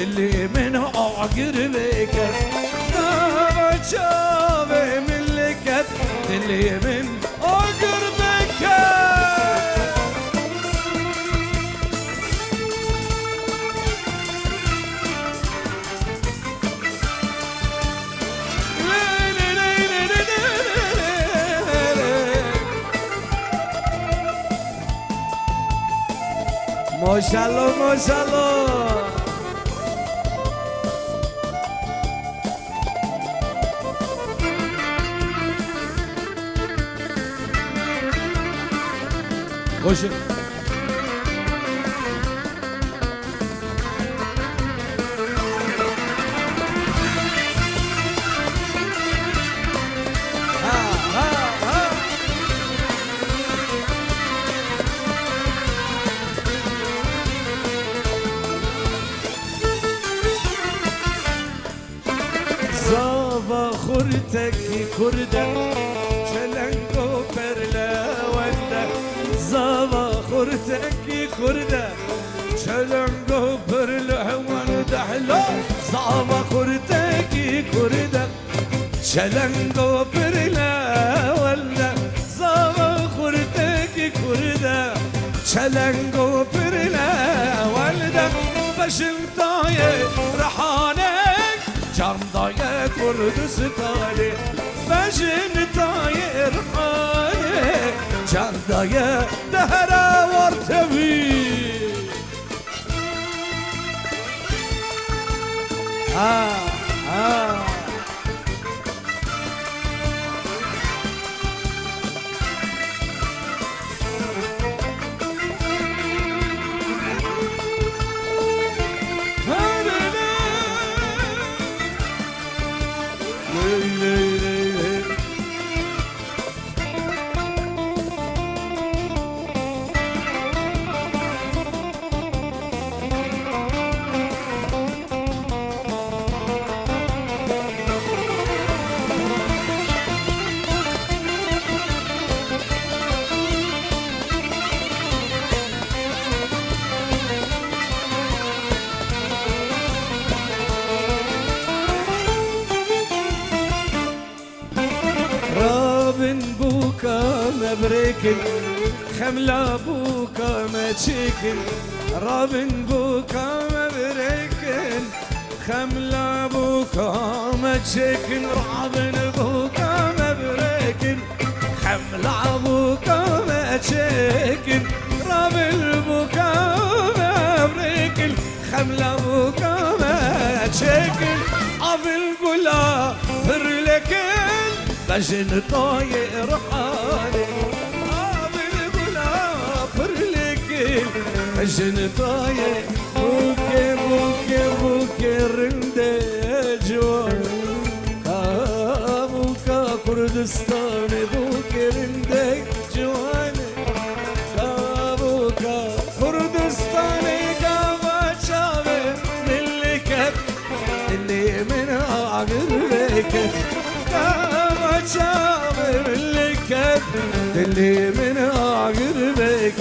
اللي من عقر بكت ما شافه ملكت اللي من عقر بكت ما شاء الله ما شاء الله. خش زاوا خورتك كردة شلنگو پرلا ونده زاوا خورتك كردة شلنگو پرلا ونده لا زاوا خورتك كردة شلنگو پرلا ونده زاوا خورتك كردة شلنگو پرلا ونده بشنطاية رحانك جامداية كردستاني بجنتاية رحاني جامداية دهرة وارتوي رابن بوكا مبريكن خملا بوكا ما تشيكن رابن بوكا مبريكن خملا بوكا ما تشيكن رابن بوكا مبريكن خملا بوكا ما تشيكن رابن بوكا مبريكن خملا بوكا ما تشيكن عفل قلا فرلكن بجن طايق رحالي بالغلا فرلك بجن طايق بوكي بوكي بوكي رندي جوان بوكا كردستاني بوكي رندي جوان بوكا كردستاني كابا شابي اللي كت اللي من عقربك شابر اللي كان اللي من عقربك